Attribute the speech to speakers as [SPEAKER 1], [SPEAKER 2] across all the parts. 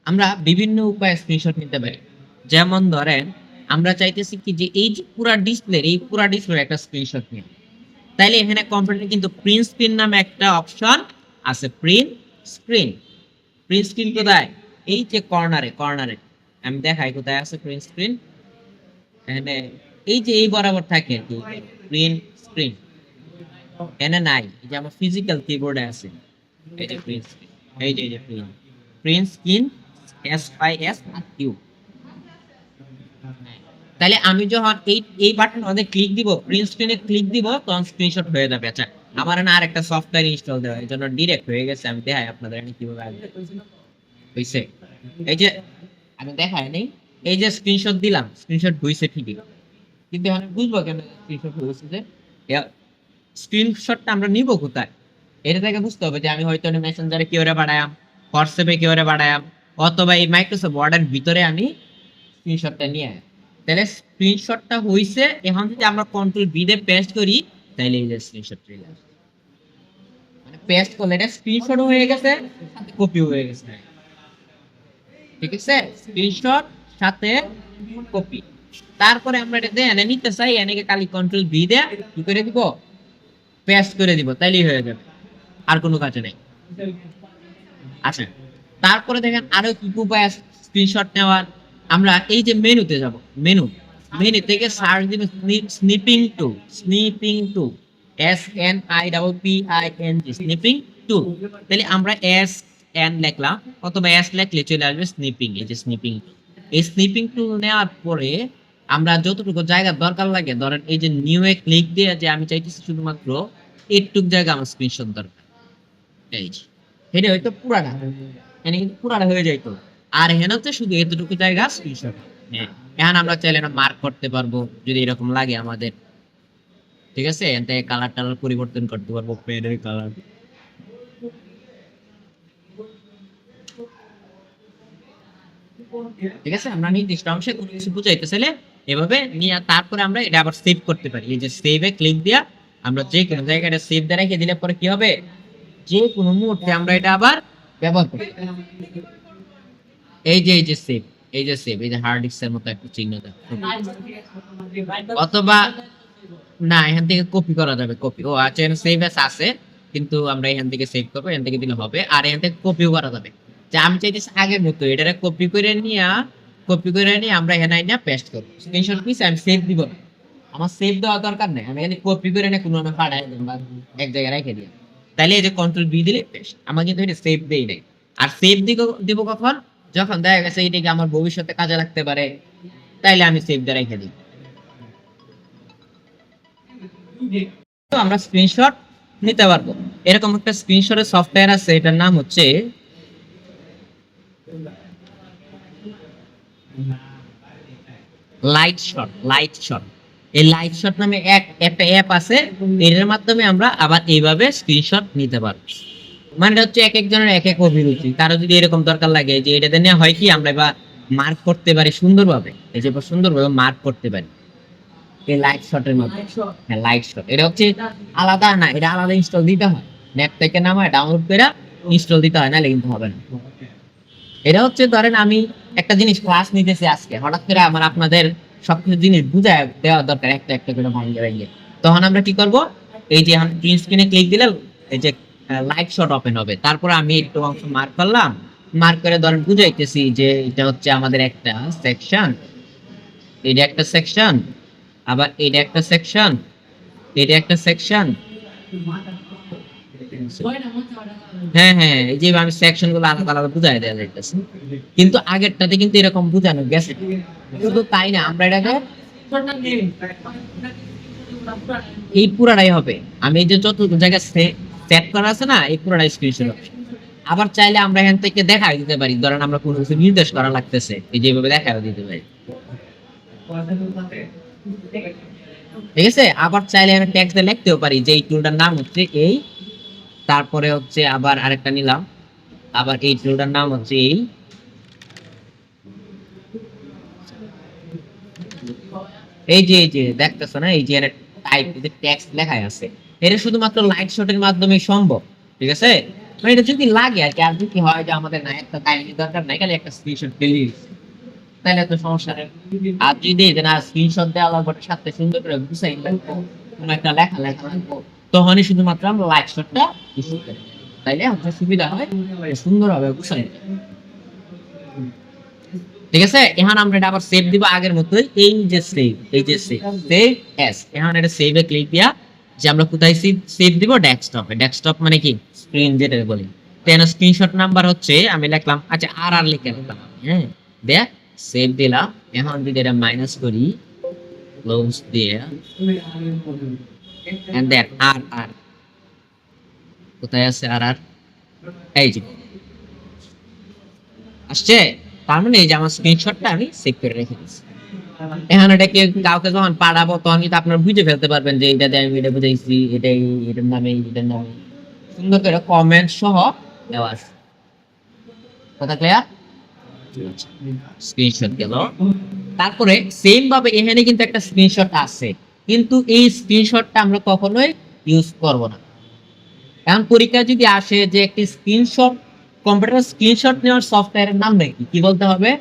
[SPEAKER 1] আমরা বিভিন্ন উপায়ে স্ক্রিনশট নিতে পারি। যেমন ধরেন আমরা চাইতেছি কি যে এই যে পুরা ডিসপ্লের একটা স্ক্রিনশট নিই। তাইলে এখানে কম্পিউটারে কিন্তু প্রিন্ট স্ক্রিন নামে একটা অপশন আছে। প্রিন্ট স্ক্রিন কোথায়? এই যে কর্নারে আমি দেখাই কোথায় আছে প্রিন্ট স্ক্রিন। এখানে এই যে এই বরাবর থাকে আর কি প্রিন্ট স্ক্রিন। এখানে নাই, এই যে আমার ফিজিক্যাল কিবোর্ডে আছে এই যে প্রিন্ট স্ক্রিন, এই যে প্রিন্ট স্ক্রিন SYS আর কিউ। তাহলে আমি যখন এই বাটন আমাদের ক্লিক দিব, প্রিন্ট স্ক্রিনে ক্লিক দিব, তখন স্ক্রিনশট হয়ে যাবে। আচ্ছা, আমার না আরেকটা সফটওয়্যার ইনস্টল দেওয়া, এই জন্য ডিরেক্ট হয়ে গেছে। আমি দেখাই আপনাদের কিভাবে হইছে। এই যে আমি দেখাই নেই, এই যে স্ক্রিনশট দিলাম, স্ক্রিনশট হইছে ঠিকই, কিন্তু আমি বুঝবো কেন স্ক্রিনশট হয়েছে। যে স্ক্রিনশটটা আমরা নিব কোথায়, এটা থেকে বুঝতে হবে যে আমি হয়তো মেসেঞ্জারে কিভাবে বাড়ায়াম, হোয়াটসঅ্যাপে কিভাবে বাড়ায়াম, অথবা এই মাইক্রোসফট ওয়ার্ডের ভিতরে আমি স্ক্রিনশটটা নিয়ে। তাহলে স্ক্রিনশটটা হইছে, এখন যদি আমরা কন্ট্রোল বি দিয়ে পেস্ট করি, তাহলে এই যে স্ক্রিনশট চলে আসবে। মানে পেস্ট করলে এটা স্ক্রিনশট হয়ে গেছে, সাথে কপি হয়ে গেছে। ঠিক আছে, স্ক্রিনশট সাথে কপি। তারপরে আমরা এটা এনে নিতে চাই, এনেকে খালি কন্ট্রোল বি দিয়ে কি করে দিব, পেস্ট করে দিব, তাইলেই হয়ে যাবে, আর কোনো কাজ নেই। আচ্ছা, তারপরে দেখেন আরো কি উপায় আছে স্ক্রিনশট নেওয়ার। আমরা এই যে মেনুতে যাব, মেনু থেকে সার্চ দিব snipping tool SNIPPING snipping tool. তাহলে আমরা SN লিখলাম, অথবা S লিখলে চলে আসবে স্নিপিং। এই যে স্নিপিং, এই স্নিপিং টুল নেওয়ার পরে আমরা যতটুকু জায়গা দরকার লাগে, ধরেন এই যে নিউ এ ক্লিক দিয়ে যে আমি চাইতেছি শুধুমাত্র এইটুকু জায়গা আমার স্ক্রিনশট দরকার, এই যে এটা হয়তো পুরাটা, এখানে কিন্তু পুরাটা হয়ে যাইতো, আর এখানে হচ্ছে শুধু এতটুকু জায়গা স্ক্রিনশট। হ্যাঁ, এখন আমরা চাইলে না মার্ক করতে পারবো যদি এরকম লাগে আমাদের। ঠিক আছে, এখান থেকে কালার টালার পরিবর্তন করতে পারবো, পেনের কালার। ঠিক আছে, আমরা নির্দিষ্ট অংশে কোনো কিছু বুঝাইতে চাইলে এভাবে নিয়ে তারপরে আমরা এটা আবার সেভ করতে পারি। এই যে সেভে ক্লিক দিয়া আমরা যে কোনো জায়গায় সেভ দিয়ে রেখে দিলে পরে কি হবে, যে কোনো মুহূর্তে আমরা এটা আবার ব্যবহার করতে পারি। এই যে সেভ, এই যে হার্ড ডিস্কের মতো একটা চিহ্ন দেয়, অথবা না এখান থেকে কপি করা যাবে। কপি, ও আচ্ছা, এখানে সেভ এস আছে, কিন্তু আমরা এখান থেকে সেভ করবো, এখান থেকে দিলে হবে। আর এখান থেকে কপিও করা যাবে, যে আমি চাইতেছি আগের মতো এটারে কপি করে নিয়ে আমরা এখানে নিয়ে পেস্ট করবো। স্ক্রিনশট পিস আমি সেভ দিব না, আমার সেভ দেওয়ার দরকার নেই, আমি এখানে কপি করে নিয়ে কোনো আমি পাঠাই দিই বা এক জায়গায় রেখে দিই। তাহলে এই যে কন্ট্রোল বি দিলে পেস্ট, আমার কিন্তু এটা সেভ দেই নাই। আর সেভ দিব কখন, যখন দেখা গেছে এটাকে আমার ভবিষ্যতে কাজে লাগতে পারে, তাইলে আমি সেভ দিয়ে রেখে দিই। তো আমরা স্ক্রিনশট নিতে পারবো। এরকম একটা স্ক্রিনশটের সফটওয়্যার আছে, এটার নাম হচ্ছে লাইট শট। এই লাইট শট নামে একটা অ্যাপ আছে, এর মাধ্যমে আমরা আবার এইভাবে স্ক্রিনশট নিতে পারবো। মানে হচ্ছে এক একজনের এক এক অভিরুচি, কারো যদি এরকম দরকার লাগে যে এটাতে নেওয়া হয় কি আমরা বা মার্ক করতে পারি সুন্দরভাবে, এই যে সুন্দরভাবে মার্ক করতে পারি এই লাইট শটের মধ্যে। হ্যাঁ, লাইট শট এটা হচ্ছে আলাদা না, এটা আলাদা ইনস্টল দিতে হয়, নেট থেকে নামায় ডাউনলোড করে ইনস্টল দিতে হয়, নাহলে কিন্তু হবে না। এটা হচ্ছে ধরেন আমি একটা জিনিস ক্লাস নিতেছি আজকে, হঠাৎ করে আমার আপনাদের সবকিছু জিনিস বুঝায় দেওয়া দরকার একটা একটা করে ভাঙিয়ে, তখন আমরা কি করব, এই যে এখন প্রিন্ট স্ক্রিনে ক্লিক দিলে এই যে লাইট শট ওপেন হবে। তারপর আমি একটু অংশ মার্ক করলাম, মার্ক করে ধরেন বুঝাইতেছি যে এটা হচ্ছে আমাদের একটা সেকশন, এটা একটা সেকশন, আবার এটা একটা সেকশন, এটা একটা সেকশন। হ্যাঁ হ্যাঁ, এই যে আমি সেকশন গুলো আলাদা আলাদা বুঝাই দেওয়া যাইতেছে, কিন্তু আগেরটাতে কিন্তু এরকম বুঝানো গেছে। শুধু তাই না, আমরা এটাকে এই পুরাটাই হবে, আমি এই যে যত জায়গায় সেট করা আছে না, এই পুরাটাই স্ক্রিনশট হবে। আবার চাইলে আমরা এখান থেকে দেখাই দিতে পারি, ধরেন আমরা কোনো কিছু নির্দেশ করা লাগতেছে, এই যেভাবে দেখাই দিতে পারি। ঠিক আছে, আবার চাইলে আমি টেক্সটে লিখতেও পারি যে এই টুলটার নাম হচ্ছে এই, তারপরে হচ্ছে আবার আরেকটা নিলাম, আবার এই টুলটার নাম হচ্ছে এই, এই যে দেখতেছো না, এই যে টাইপ, এই যে টেক্সট লেখাই আছে, এটা শুধুমাত্র লাইট শটের মাধ্যমে সম্ভব। ঠিক আছে, মানে এটা যদি লাগে আর কি, আর যদি হয় যে আমাদের না একটা কাহিনী দরকার নাই, খালি একটা স্ক্রিনশট দিলেই হইছে, তাহলে তো সমস্যা নেই। আর যদি এই যে না স্ক্রিনশট দেওয়া লাগবে, ওটার সাথে সুন্দর করে গুছাই লাগবো, কোনো একটা লেখা লেখা লাগবো, তখনই শুধুমাত্র আমরা লাইক শটটা ইস্যু করি, তাইলে হচ্ছে সুবিধা হয়, সুন্দরভাবে গুছাই। ঠিক আছে, এখন আমরা এটা আবার সেভ দিব আগের মতোই, এই যে সেভ, এই যে সেভ সেভ এস, এখন এটা সেভে ক্লিক দিয়া যে আমরা কোথায় সেভ দিব, ডেস্কটপে। ডেস্কটপ মানে কি স্ক্রিন যেটা বলি। তেন স্ক্রিনশট নাম্বার হচ্ছে আমি লিখলাম, আচ্ছা আর আর লিখে লিখলাম, হ্যাঁ দেখ সেভ দিলাম। এখন যদি এটা মাইনাস করি, ক্লোজ দিয়ে এন্ড দেন আর আর কোথায় আছে আর আর, এই যে আসছে। তার মানে এই যে আমার স্ক্রিনশটটা আমি সেভ করে রেখে দিচ্ছি। এখন এটাকে কাউকে যখন পাঠাবো তখন কিন্তু আপনারা বুঝে ফেলতে পারবেন যে এটা দিয়ে আমি এটা বুঝাইছি, এটাই এটার নামে এটার নামে সুন্দর করে কমেন্ট সহ দেওয়া আছে। কথা ক্লিয়ার? স্ক্রিনশট গেল। তারপরে সেম ভাবে এখানে কিন্তু একটা স্ক্রিনশট আছে, কিন্তু এই স্ক্রিনশটটা আমরা কখনোই ইউজ করব না। এখন পরীক্ষা যদি আসে যে একটি স্ক্রিনশট, কম্পিউটার স্ক্রিনশট নেওয়ার সফটওয়্যারের নাম নাকি কি বলতে হবে?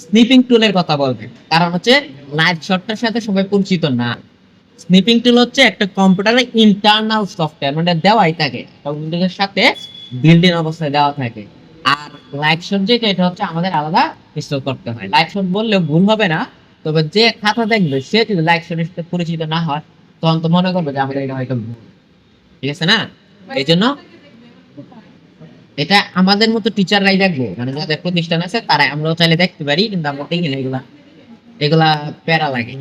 [SPEAKER 1] স্নিপিং টুলের কথা বলবে, কারণ হচ্ছে লাইভ শটটার সাথে সবাই পরিচিত না। স্নিপিং টুল হচ্ছে একটা কম্পিউটারের ইন্টারনাল সফটওয়্যার, মানে দেওয়াই থাকে কম্পিউটারের সাথে বিল্ড ইন অবস্থায় দেওয়া থাকে। আর লাইভ শট যেটা, এটা হচ্ছে আমাদের আলাদা ইনস্টল করতে হয়। লাইভ শট বললেও ভুল হবে না, তবে যে খাতা দেখবে সে যদি লাইভ শটের সাথে পরিচিত না হয় তখন তো মনে করবে যে আমাদের এটা হয়তো ভুল। ঠিক আছে না? এই জন্য এটা আমাদের মতো টিচাররাই দেখবো, মানে যাদের প্রতিষ্ঠান আছে তারা, আমরাও চাইলে দেখতে পারি কিন্তু আমরা দেখি না, এগুলা এগুলা প্যারা লাগে।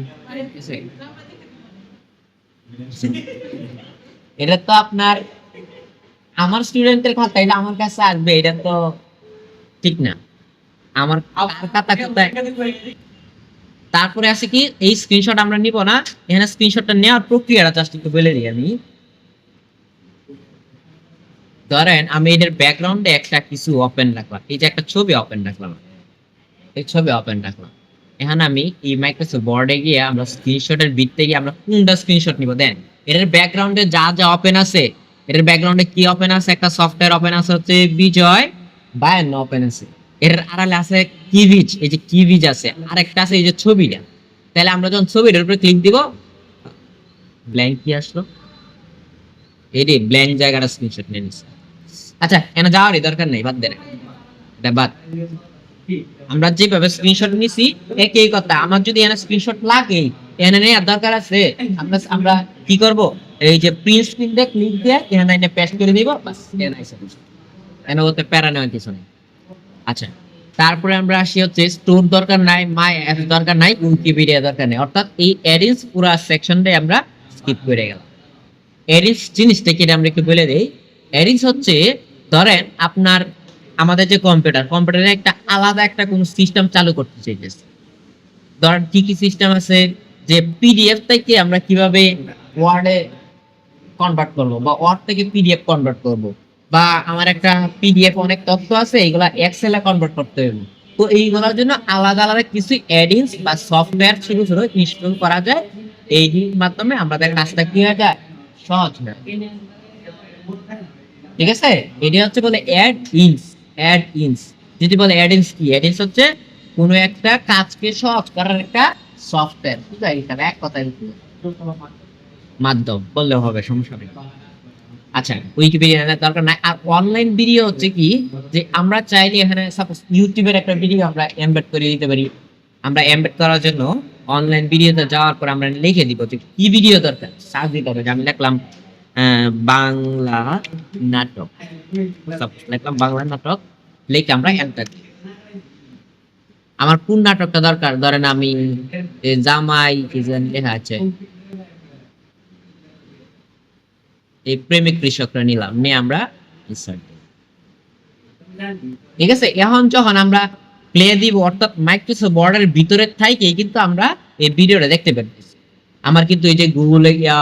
[SPEAKER 1] এটা তো আপনার আমার স্টুডেন্টের কথা, এটা আমার কাছে আসবে, এটা তো ঠিক না। আমার খাতা কোথায়? তারপরে আছে কি, এই স্ক্রিনশট আমরা নিব না। এখানে স্ক্রিনশটটা নেওয়ার প্রক্রিয়াটা জাস্ট একটু বলে দিই আমি। ধরেন আমি এটার ব্যাকগ্রাউন্ডে একটা কিছু ওপেন রাখলাম, এই যে একটা ছবি ওপেন রাখলাম, এই ছবি ওপেন রাখলাম। এখন আমি এই মাইক্রোসফট ওয়ার্ডে গিয়ে আমরা স্ক্রিনশটের ভিতরে গিয়ে আমরা কোনটা স্ক্রিনশট নিব দেন। এটার ব্যাকগ্রাউন্ডে যা যা ওপেন আছে, এটার ব্যাকগ্রাউন্ডে কি ওপেন আছে, একটা সফটওয়্যার ওপেন আছে হচ্ছে বিজয় 52 ওপেন আছে। এর আড়ালে আছে কিভিজ, এই যে কিভিজ আছে, আরেকটা আছে এই যে ছবিটা। তাহলে আমরা যখন ছবিটার উপরে ক্লিক দিব, ব্ল্যাঙ্ক কি আসলো, এই রে ব্ল্যাঙ্ক জায়গাটা স্ক্রিনশট নিয়ে নিছে। আচ্ছা এখানে যাওয়ারই দরকার নেই, বাদ দেন এটা বাদ। আমরা যেভাবে স্ক্রিনশট নিছি একই কথা, আমার যদি এখানে স্ক্রিনশট লাগে, এখানে নেওয়ার দরকার আছে, আমরা কি করব, এই যে প্রিন্ট স্ক্রিন দিয়ে ক্লিক দিয়ে এখানে এনে পেস্ট করে দিব, বাস এখানে আইসা এখানে ওতে প্যারা নেওয়ার কিছু নেই। আচ্ছা তারপরে আমরা আসি হচ্ছে স্টোর দরকার নাই, মাই অ্যাপস দরকার নাই, উইকিপিডিয়া দরকার নেই, অর্থাৎ এই এডিন্স পুরো সেকশনটাই আমরা স্কিপ করে গেলাম। এডিন্স জিনিসটা কি আমরা একটু বলে দেই। এডিন্স হচ্ছে ধরেন আপনার আমাদের যে কম্পিউটারে একটা আলাদা একটা কোন সিস্টেম চালু করতে চাইতেছে। ধরেন কি কি সিস্টেম আছে, যে পিডিএফ থেকে আমরা কিভাবে ওয়ার্ডে কনভার্ট করব, বা ওয়ার্ড থেকে পিডিএফ কনভার্ট করব, বা আমার একটা পিডিএফ অনেক তথ্য আছে এগুলা এক্সেলে কনভার্ট করতে হবে। তো এইগুলোর জন্য আলাদা আলাদা কিছু এডিন্স বা সফটওয়্যার ছোট ছোট ইনস্টল করা যায়, এই মাধ্যমে আমাদের কাজটা কি হয়ে যায়, সহজ হয়। ঠিক আছে, এটা হচ্ছে বলে অ্যাড ইনস। অ্যাড ইনস যদি বলে অ্যাড ইনস কি, অ্যাড ইনস হচ্ছে কোনো একটা কাজকে সহজ করার একটা সফটওয়্যার, ঠিক আছে, এখানে এক কথায় মাধ্যম বললে হবে, সমস্যা নেই। আচ্ছা উইকিপিডিয়া দরকার নাই। আর অনলাইন ভিডিও হচ্ছে কি, যে আমরা চাইলে এখানে সাপোজ ইউটিউবের একটা ভিডিও আমরা এমবেড করে দিতে পারি। আমরা এমবেড করার জন্য অনলাইন ভিডিওতে যাওয়ার পর আমরা লিখে দিব যে কি ভিডিও দরকার, সার্চ দিতে হবে। আমি লিখলাম বাংলা নাটক, লিখলাম বাংলা নাটক, লিখে আমরা এন্টার দিই। আমার কোন নাটকটা দরকার, ধরেন আমি জামাই কি জানি লেখা আছে, এই প্রেমিক কৃষকরা নিলাম, নিয়ে আমরা ইনসার্ট দিই। ঠিক আছে, এখন যখন আমরা প্লে দিব, অর্থাৎ মাইক্রোসফট ওয়ার্ডের ভিতরে থাকেই কিন্তু আমরা এই ভিডিওটা দেখতে পাচ্ছি। আমার কিন্তু এই যে গুগলে গিয়া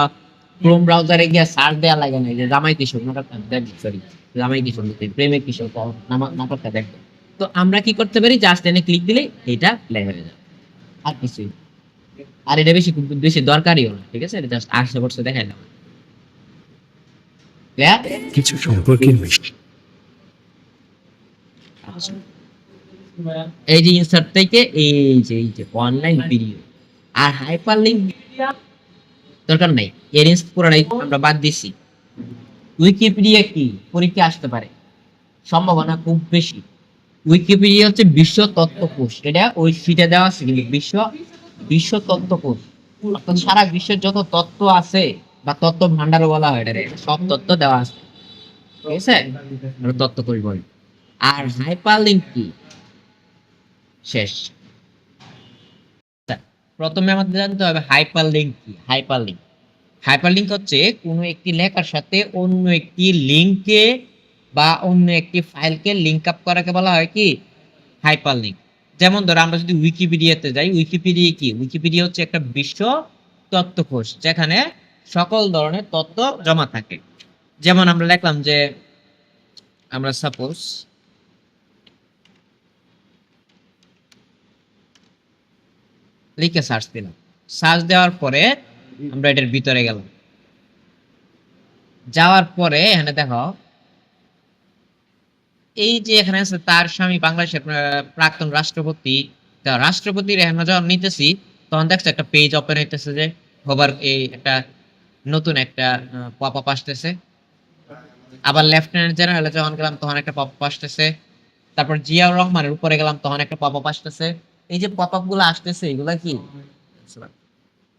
[SPEAKER 1] ক্রোম ব্রাউজারে গিয়া সার্চ দেওয়া লাগে না, এই যে জামাই কৃষক নাটকটা দেখি, সরি জামাই কৃষক প্রেমিক কৃষক নাটকটা দেখবো। তো আমরা কি করতে পারি, জাস্ট এনে ক্লিক দিলে এটা প্লে হয়ে যাবে, আর কিছুই। আর এটা বেশি বেশি দরকারিও না, ঠিক আছে, এটা জাস্ট 800 দেখাইলাম। ক্লিয়ার?
[SPEAKER 2] কিছু সম্পর্কে
[SPEAKER 1] এই যে ইনসার্ট থেকে এই যে অনলাইন ভিডিও আর হাইপার লিঙ্ক দরকার নাই, এর পুরোটাই আমরা বাদ দিছি। উইকিপিডিয়া কি পরীক্ষা আসতে পারে, সম্ভাবনা খুব বেশি। উইকিপিডিয়া হচ্ছে বিশ্ব তথ্যকোষ, এটা ওই সিটে দেওয়া আছে কিন্তু বিশ্ব তথ্যকোষ, অর্থাৎ সারা বিশ্বের যত তথ্য আছে বা তথ্য ভান্ডার বলা হয় এটারে, সব তথ্য দেওয়া আছে, ঠিক আছে? তথ্যকোষ বলে। আর হাইপার লিঙ্ক কি? শেষ। প্রথমে আমাদের জানতে হবে হাইপার লিঙ্ক কি। হাইপার লিঙ্ক হচ্ছে কোনো একটি লেখার সাথে অন্য একটি লিঙ্কে বা অন্য একটি ফাইলকে লিঙ্ক আপ করাকে বলা হয় কি হাইপার লিঙ্ক। যেমন ধরো আমরা যদি উইকিপিডিয়াতে যাই, উইকিপিডিয়া কি? উইকিপিডিয়া হচ্ছে একটা বিশ্ব তথ্যকোষ যেখানে সকল ধরনের তথ্য জমা থাকে। যেমন আমরা লিখলাম যে আমরা সাপোজ লিখে সার্চ দিলাম, সার্চ দেওয়ার পরে আমরা এটার ভিতরে গেলাম, যাওয়ার পরে এখানে দেখো এই যে এখানে আছে তার স্বামী বাংলাদেশের প্রাক্তন রাষ্ট্রপতি, রাষ্ট্রপতির এখানে যখন নিতেছি তখন দেখছো একটা পেজ ওপেন হইতেছে, যে হোভার এই একটা নতুন একটা পপ আপ আসতেছে। আবার লেফটেন্যান্ট জেনারেল যখন গেলাম তখন একটা পপ আপ আসতেছে। তারপর জিয়াউর রহমানের উপরে গেলাম তখন একটা পপ আপ আসতেছে। এই যে পপ আপ গুলো আসতেছে এগুলা কি?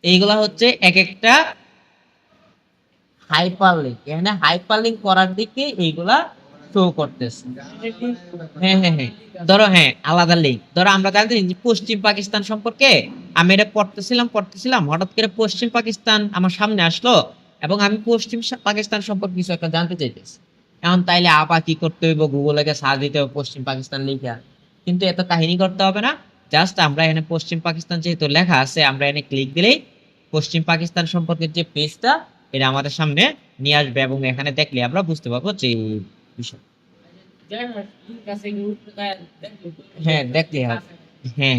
[SPEAKER 1] এইগুলা হচ্ছে এক একটা হাইপারলিংক, এখানে হাইপারলিংক করার দিকে এইগুলা শো করতেছে। হ্যাঁ, ধরো হ্যাঁ আলাদা লিঙ্ক। ধরো আমরা জানতে যে পশ্চিম পাকিস্তান সম্পর্কে আমি এটা পড়তেছিলাম হঠাৎ করে পশ্চিম পাকিস্তান আমার সামনে আসলো এবং আমি পশ্চিম পাকিস্তান সম্পর্কে কিছু একটা জানতে চাইতেছি। এখন তাইলে আবার কি করতে হইব, গুগলে সার্চ দিতে হবে পশ্চিম পাকিস্তান লিখা। কিন্তু এত কাহিনী করতে হবে না, জাস্ট আমরা এখানে পশ্চিম পাকিস্তান যেহেতু লেখা আছে আমরা এখানে ক্লিক দিলেই পশ্চিম পাকিস্তান সম্পর্কে যে পেজটা এটা আমাদের সামনে নিয়ে আসবে এবং এখানে দেখলে আমরা বুঝতে পারবো যে এই বিষয়। হ্যাঁ দেখলে হবে। হ্যাঁ,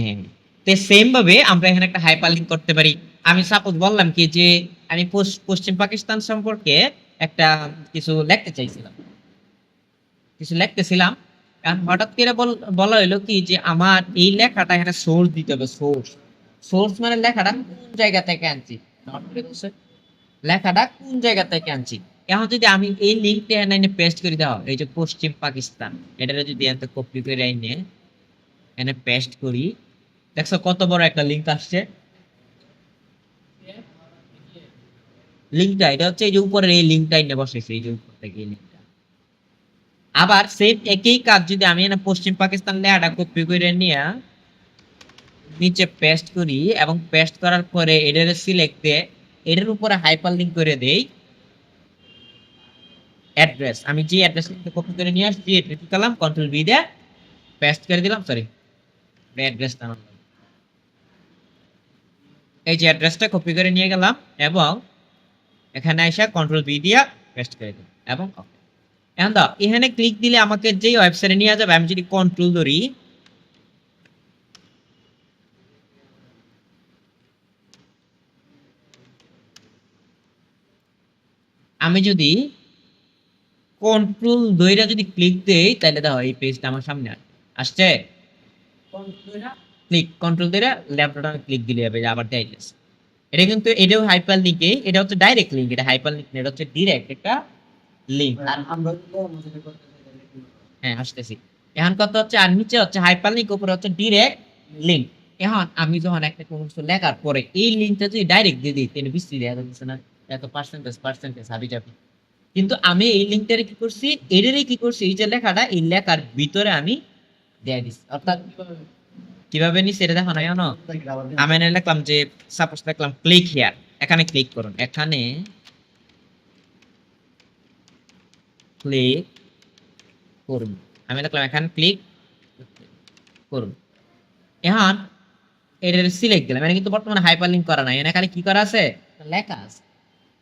[SPEAKER 1] তো সেম ভাবে আমরা এখানে একটা হাইপারলিংক করতে পারি। আমি সাপোজ বললাম কি যে আমি পশ্চিম পাকিস্তান সম্পর্কে একটা কিছু লিখতে চাইছিলাম, কিছু লিখতেছিলাম, কারণ হঠাৎ করে বলা হইলো কি যে আমার এই লেখাটা এখানে সোর্স দিতে হবে। সোর্স মানে লেখাটা কোন জায়গা থেকে আনছি, লেখাটা কোন জায়গা থেকে আনছি। এখন যদি আমি এই লিঙ্কটা এনে পেস্ট করে দেওয়া, এই যে পশ্চিম পাকিস্তান, এটা যদি এত কপি করে এনে পেস্ট করি, দেখছো কত বড় একটা লিঙ্ক আসছে। লিঙ্কটা এটা হচ্ছে এই যে উপরের এই লিঙ্কটা এনে বসেছে, এই যে উপর থেকে এই লিঙ্কটা। আবার সেম একই কাজ যদি আমি এনে পশ্চিম পাকিস্তান লেখাটা কপি করে নিয়ে নিচে পেস্ট করি এবং পেস্ট করার পরে এটার সিলেক্ট দিয়ে এটার উপরে হাইপার লিঙ্ক করে দেই অ্যাড্রেস, আমি যে অ্যাড্রেস কপি করে নিয়ে আসছি এটা কি করলাম কন্ট্রোল ভি দিয়ে পেস্ট করে দিলাম, সরি অ্যাড্রেসটা এই যে অ্যাড্রেসটা কপি করে নিয়ে গেলাম এবং এখানে এসে কন্ট্রোল ভি দিয়ে পেস্ট করে দিলাম এবং ওকে। এখন দাও এখানে ক্লিক দিলে আমাকে যেই ওয়েবসাইটে নিয়ে যাবে, আমি যদি কন্ট্রোল ধরি আমি যদি কন্ট্রোল ধইরা যদি ক্লিক দেই তাহলে দেখো এই পেজটা আমার সামনে আসছে। ক্লিক কন্ট্রোল ধরে ল্যাপটপটা ক্লিক দিলে হবে আবার ডাইরেক্ট। এটা কিন্তু এটাও হাইপার লিংকে, এটা হচ্ছে ডাইরেক্ট লিংক, এটা হাইপার লিংক এটা হচ্ছে ডাইরেক্ট একটা লিংক। আর আমরা হ্যাঁ আসতেছি। এখন কথা হচ্ছে আর নিচে হচ্ছে হাইপার লিংক, উপরে হচ্ছে ডাইরেক্ট লিংক। এখন আমি যখন একটা কোনো কিছু লেখার পরে এই লিংকটা যদি ডাইরেক্ট দিয়ে দিই তাহলে বিস্তৃত দেখা যাচ্ছে না, এত পার্সেন্টেজ হাবি যাবে। কিন্তু আমি এই লিংকটারে কি করছি, এটারে কি করছি, এই যে লেখাটা এই লেখার ভিতরে আমি দিয়ে দিচ্ছি। অর্থাৎ কিভাবে নিছি এটা দেখো না কেন, আমি এনে লিখলাম যে সাপোজ লিখলাম ক্লিক হিয়ার, এখানে ক্লিক করুন, এখানে ক্লিক করুন, আমি লিখলাম এখানে ক্লিক করুন। এখন এটার সিলেক্ট দিলাম, এটা কিন্তু বর্তমানে হাইপার লিংক করা নাই, এখানে কি করা আছে লেখা আছে।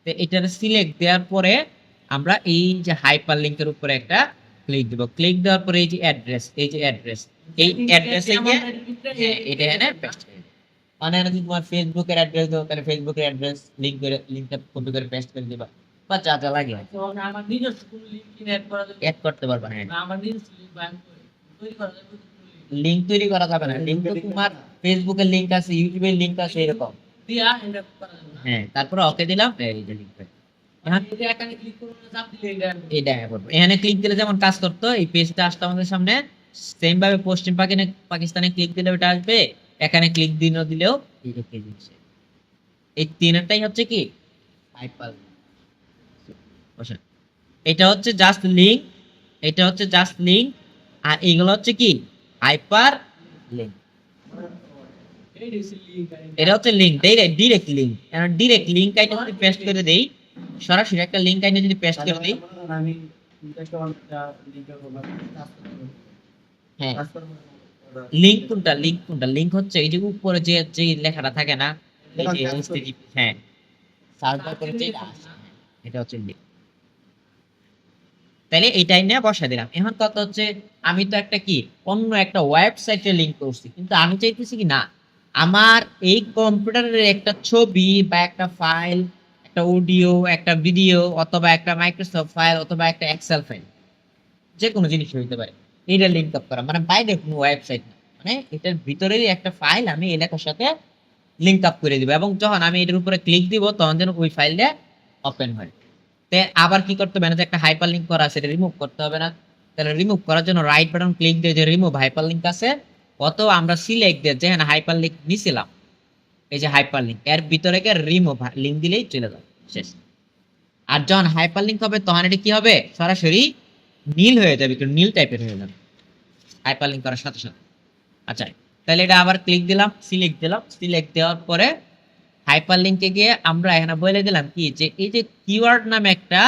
[SPEAKER 1] তো এটার সিলেক্ট দেওয়ার পরে আমরা এই যে হাইপার লিংকের উপরে একটা ক্লিক দিব, ক্লিক দেওয়ার পরে এই যে অ্যাড্রেস, এই যে অ্যাড্রেস, এই অ্যাড্রেসে গিয়ে এটা এনে পেস্ট করে দিই। মানে যদি তোমার ফেসবুকের অ্যাড্রেস দাও তাহলে ফেসবুকের অ্যাড্রেস লিংক করে লিংকটা কপি করে পেস্ট করে দিবা। বা যা যা লাগে
[SPEAKER 2] তখন আমার নিজস্ব কোনো লিঙ্ক কিনে অ্যাড করা যাবে
[SPEAKER 1] অ্যাড করতে পারবা। হ্যাঁ,
[SPEAKER 2] না আমার নিজস্ব লিঙ্ক বা আমি তৈরি করা যাবে
[SPEAKER 1] লিংক তৈরি করা যাবে না। লিংক তো তোমার ফেসবুকের লিংক আছে, ইউটিউবের লিংক আছে, এরকম।
[SPEAKER 2] দিয়া এটা করা যাবে না
[SPEAKER 1] হ্যাঁ, তারপরে ওকে দিলাম, এই যে লিংক। এখন
[SPEAKER 2] এটা এখানে ক্লিক করব না চাপ দিলে এটা
[SPEAKER 1] এইটা করবো, এখানে ক্লিক দিলে যেমন কাজ করতো, এই পেজটা আসতো আমাদের সামনে। সেম ভাবে পশ্চিম পাকিস্তানে ক্লিক দিলে ওটা আসবে, এখানে ক্লিক দিলেও এই যে পেজ আসছে। এই তিনটাই হচ্ছে কি হাইপার। এটা হচ্ছে জাস্ট লিংক, এটা হচ্ছে জাস্ট লিংক, আর এগুলো হচ্ছে কি হাইপার লিংক।
[SPEAKER 2] এই দিছি লিঙ্ক
[SPEAKER 1] এটা হচ্ছে লিংক, ডিরেক্ট লিংক। এখন ডিরেক্ট লিংক আইটা যদি পেস্ট করে দেই, সরাসরি একটা লিংক আইনে যদি পেস্ট করে দেই,
[SPEAKER 2] আমি একটা লিঙ্কের কথা
[SPEAKER 1] হ্যাঁ, লিংক কোনটা লিংক হচ্ছে এই যে উপরে যে লেখাটা থাকে না, এই যে HTTP, হ্যাঁ, সার্চ বার করে যেটা আসে, এটা হচ্ছে লিংক। তাহলে এইটাই নিয়ে বসা দিলাম। এখন কথা হচ্ছে আমি তো একটা কি অন্য একটা ওয়েবসাইটে লিংক করছি, কিন্তু আমি চাইতেছি কি না আমার এই কম্পিউটারের একটা ছবি বা একটা ফাইল, একটা অডিও, একটা ভিডিও, অথবা একটা মাইক্রোসফট ফাইল, অথবা একটা এক্সেল ফাইল, যে কোনো জিনিস হইতে পারে, এটা লিংক আপ করা মানে বাইরে কোনো ওয়েবসাইট না, মানে এটার ভিতরেরই একটা ফাইল আমি এলাকার সাথে লিংক আপ করে দিব, এবং যখন আমি এটার উপরে ক্লিক দিব তখন যেন ওই ফাইলটা ওপেন হয়। তে আবার কি করতে হবে না, যে একটা হাইপার লিংক করা আছে এটা রিমুভ করতে হবে না। তাহলে রিমুভ করার জন্য রাইট বাটন ক্লিক দিয়ে যে রিমুভ হাইপার লিংক আছে, অথবা আমরা সিলেক্ট দিয়ে যেখানে হাইপার লিংক নিছিলাম, এই যে হাইপার লিংক এর ভিতরে গিয়ে রিমুভ লিংক দিলেই চলে যাবে, শেষ। আর যখন হাইপার লিংক হবে তখন এটা কি হবে, সরাসরি নীল হয়ে যাবে, একটু নীল টাইপের হয়ে যাবে হাইপার লিংক করার সাথে সাথে। আচ্ছা, তাহলে এটা আবার ক্লিক দিলাম, সিলেক্ট দিলাম, সিলেক্ট দেওয়ার পরে হাইপার লিংকে গিয়ে আমরা এখানে বলে দিলাম কি যে এই যে কিওয়ার্ড নামে একটা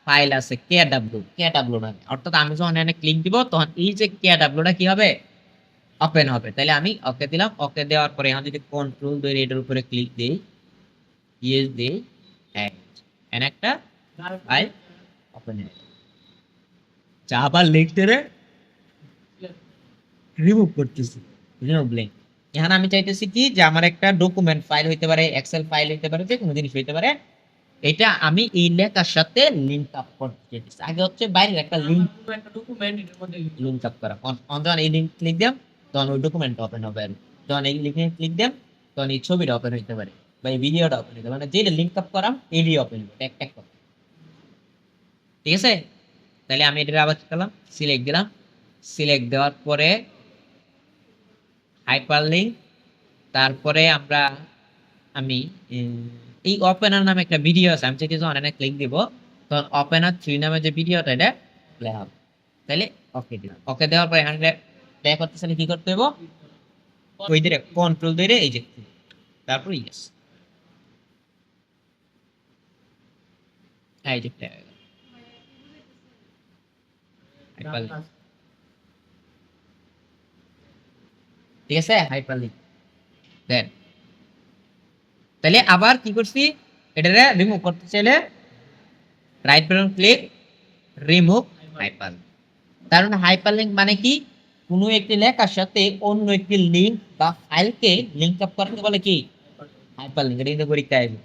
[SPEAKER 1] ফাইল আছে কেডব্লিউ নামে, অর্থাৎ আমি যখন এখানে ক্লিক দিব তখন এই যে কেডব্লিউটা কি হবে, ওপেন হবে। তাহলে আমি ওকে দিলাম, ওকে দেওয়ার পরে এখন যদি কন্ট্রোল ধরে এটার উপরে ক্লিক দেই, ইয়েস দেই, এখানে একটা ফাইল ওপেন হয়ে যাবে। যা আবার লিংক ধরে রিমুভ করতেছি, রিমুভ লিংক। এখানে আমি চাইতেছি কি যে আমার একটা ডকুমেন্ট ফাইল হইতে পারে, এক্সেল ফাইল হইতে পারে, যে কোনো জিনিস হইতে পারে, এটা আমি এই লেখার সাথে লিংক আপ করতে চাইতেছি। আগে হচ্ছে বাইরের একটা লিংক
[SPEAKER 2] একটা ডকুমেন্ট এর মধ্যে
[SPEAKER 1] লিংক আপ করা, যখন এই লিংক ক্লিক দিলাম তখন ওই ডকুমেন্ট ওপেন হবে, আর যখন এই লিংকে ক্লিক দিলাম তখন এই ছবিটা ওপেন হইতে পারে বা এই ভিডিওটা ওপেন হইতে পারে, মানে যেটা লিংক আপ করাম এটাই ওপেন হবে এক এক করে। ঠিক আছে, তাহলে আমি এটা আবার কি করলাম, সিলেক্ট দিলাম, সিলেক্ট দেওয়ার পরে হাইপার লিংক, তারপরে আমি এই ওপেনার নামে একটা ভিডিও আছে, আমি চাইছি যখন এখানে ক্লিক দিব তখন ওপেনার 3 নামে যে ভিডিওটা এটা প্লে হবে। তাহলে ওকে দিলাম, ওকে দেওয়ার পরে এখানে প্লে করতেছে, কি করতে হবে, ওই ধরে কন্ট্রোল ধরে এই যে তারপর ইয়েস, এই যে প্লে হয়ে গেল hyperlink। ঠিক আছে, হাইপারলিংক দেন। তাহলে আবার কি করছি, এটারে রিমুভ করতে চাইলে right button click, remove hyperlink. কারণ হাইপারলিংক মানে কি, কোনো একটি লেখার সাথে অন্য একটি লিংক বা ফাইলকে লিংক আপ করতে বলে কি হাইপারলিংক। এটা কিন্তু পরীক্ষায় আসবে,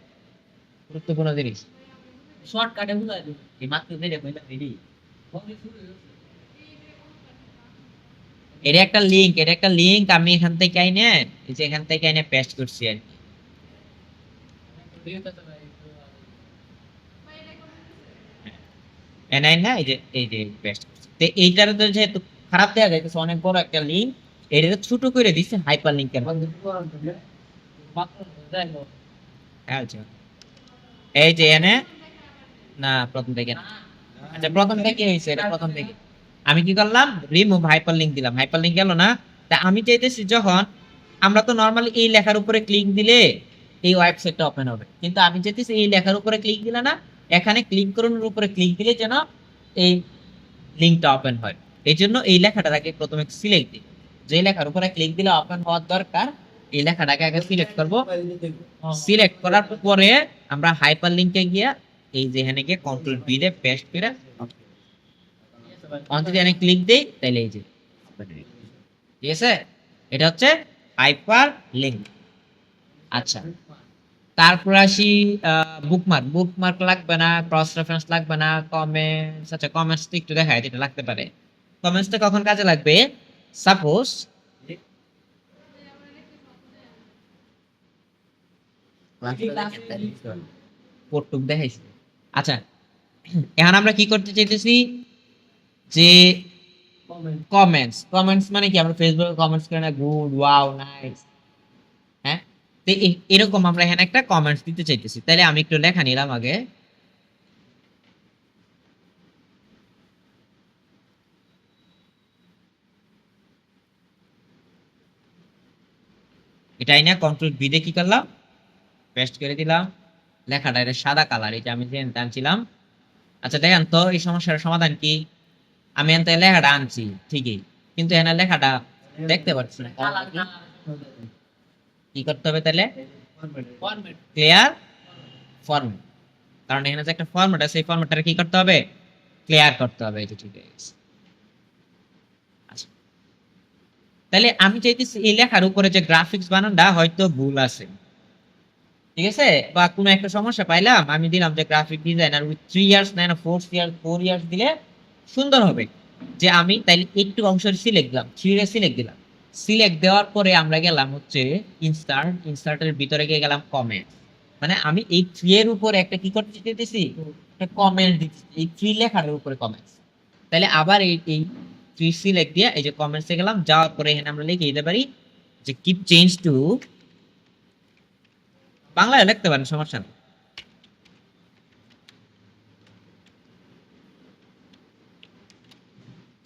[SPEAKER 1] গুরুত্বপূর্ণ জিনিস।
[SPEAKER 2] শর্টকাটে বুঝাই দিই
[SPEAKER 1] এই মাত্র যেটা কইলাম এডি, এটা একটা লিংক, এটা একটা লিংক আমি এখান থেকে আইনে, এই যে এখান থেকে আইনে পেস্ট করছি আর কি। এনআই না, এই যে পেস্ট করছি। তো এইটার তো যেহেতু খারাপ দেখা যাইতেছে, অনেক বড় একটা লিংক, এটা ছোট করে দিছে হাইপার লিংকের মধ্যে। আচ্ছা, এই যে এনে না প্রথম থেকে না, আচ্ছা প্রথম থেকে হইছে, এটা প্রথম থেকে। আমি কি করলাম, রিমুভ হাইপার লিংক দিলাম, হাইপার লিংক গেল না। তা আমি চাইতেছি যখন আমরা তো নরমালি এই লেখার উপরে ক্লিক দিলে এই ওয়েবসাইটটা ওপেন হবে, কিন্তু আমি চাইতেছি এই লেখার উপরে ক্লিক দিলে না, এখানে ক্লিক করুনের উপরে ক্লিক দিলে যেন এই লিংকটা ওপেন হয়। এই জন্য এই লেখাটাকে প্রথমে সিলেক্ট দিই, যে লেখার উপরে ক্লিক দিলে ওপেন হওয়ার দরকার এই লেখাটাকে আগে সিলেক্ট করব। সিলেক্ট করার পরে আমরা হাইপার লিংকে গিয়া এই যে এখানে গিয়ে কন্ট্রোল বি দিয়ে পেস্ট করে অন যদি এখানে ক্লিক দেই তাহলে এই যে ঠিক আছে, এটা হচ্ছে হাইপার লিংক। আচ্ছা, তারপর আসি বুকমার্ক লাগবে না, ক্রস রেফারেন্স লাগবে না, কমেন্টস, আচ্ছা কমেন্টস একটু দেখায় এটা লাগতে পারে। কমেন্টসটা কখন কাজে লাগবে? সাপোজ পড়টুক দেখাইছি। আচ্ছা এখন আমরা কি করতে চাইতেছি যে
[SPEAKER 2] কমেন্ট
[SPEAKER 1] কমেন্টস মানে কি, আমরা ফেসবুকে কমেন্টস করে না, গুড, ওয়াও, নাইস, হ্যাঁ, তো এরকম আমরা এখানে একটা কমেন্টস দিতে চাইতেছি। তাহলে আমি একটু লেখা নিলাম আগে, এটাই না কন্ট্রোল ভি দিয়ে কি করলাম, পেস্ট করে দিলাম। লেখাটা এটা সাদা কালার, এটা আমি যে আনছিলাম। আচ্ছা দেখেন তো এই সমস্যার সমাধান কি, আমি এনতে লেখাটা আনছি ঠিকই, কিন্তু এখানে লেখাটা দেখতে পাচ্ছি না।
[SPEAKER 2] কালার না
[SPEAKER 1] কি করতে হবে তাহলে?
[SPEAKER 2] ফরম্যাট
[SPEAKER 1] ক্লিয়ার ফরম্যাট, কারণ এখানে যে একটা ফরম্যাট আছে, সেই ফরম্যাটটা কি করতে হবে? ক্লিয়ার করতে হবে। এটা ঠিক আছে। আচ্ছা তাহলে আমি চাইতেছি এই লেখার উপরে যে গ্রাফিক্স বানানটা হয়তো ভুল আছে, ঠিক আছে, বা কোনো একটা সমস্যা পাইলাম, আমি দিলাম যে গ্রাফিক ডিজাইনার উইথ 3 ইয়ার্স না 4 ইয়ার্স দিলে সুন্দর হবে। যে আমি তাইলে একটু অংশ সিলেক্ট দিলাম, 3 এর সিলেক্ট দিলাম। সিলেক্ট দেওয়ার পরে আমরা গেলাম হচ্ছে ইনসার্টের ভিতরে গিয়ে গেলাম কমেন্ট, মানে আমি এই 3 এর উপরে একটা কি করতে চাইতেছি, একটা কমেন্ট দিচ্ছি, এই 3 লেখার উপরে কমেন্টস। তাহলে আবার এই 3 সিলেক্ট দিয়ে এই যে কমেন্টসে গেলাম, যাওয়ার পরে এখানে আমরা লিখে দিতে পারি যে কিপ চেঞ্জ টু, বাংলায় লিখতে পারেন সমস্যা নেই,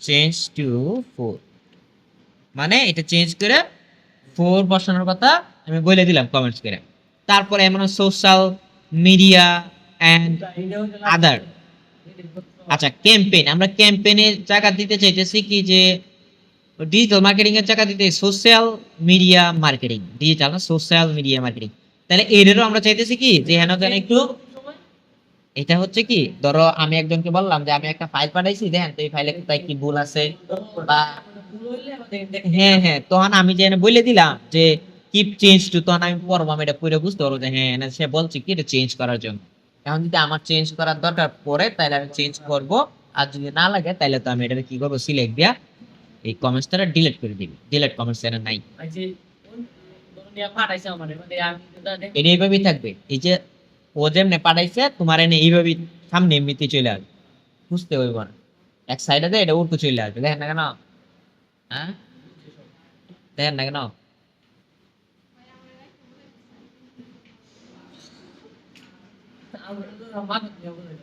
[SPEAKER 1] চেঞ্জ টু 4, মানে এটা চেঞ্জ করে 4 বসানোর কথা আমি বলে দিলাম কমেন্টস করে। তারপরে এমন সোশ্যাল মিডিয়া এন্ড আদার, আচ্ছা ক্যাম্পেইন, আমরা ক্যাম্পেইনের জায়গা দিতে চাইতেছি কি যে ডিজিটাল মার্কেটিং এর জায়গা দিতে সোশ্যাল মিডিয়া মার্কেটিং, ডিজিটাল না সোশ্যাল মিডিয়া মার্কেটিং। তাহলে এরও আমরা চাইতেছি কি যে হেন যেন একটু, এটা হচ্ছে কি ধরো আমি একজনকে বললাম যে আমি একটা ফাইল পাঠাইছি, দেখেন তো এই ফাইলে কোথায় কি ভুল আছে, বা হ্যাঁ হ্যাঁ, তখন আমি যে বলে দিলাম যে কিপ চেঞ্জ টু, তখন আমি পড়বো, আমি এটা পুরো বুঝতে পারবো যে হ্যাঁ না, সে বলছে কি এটা চেঞ্জ করার জন্য। এখন যদি আমার চেঞ্জ করার দরকার পড়ে তাহলে আমি চেঞ্জ করব, আর যদি না লাগে তাহলে তো আমি এটা কি করবো, সিলেক্ট দিয়া এই কমেন্টসটা ডিলিট করে দিবি, ডিলিট কমেন্টস এর নাই,
[SPEAKER 2] যে ধরুন ইয়া পাঠাইছে আমারে মানে আমি যেটা দেখি
[SPEAKER 1] এটা এইভাবেই থাকবে। এই যে ও যেমনে পাঠাইছে তোমার এনে এইভাবেই সামনে এমনিতে চলে আসবে, বুঝতে হইব না, এক সাইডে দিয়ে এটা উল্টো চলে আসবে, দেখেন না কেন, হ্যাঁ দেখেন না কেন,
[SPEAKER 2] আমরা তো মাথা দিয়ে বলে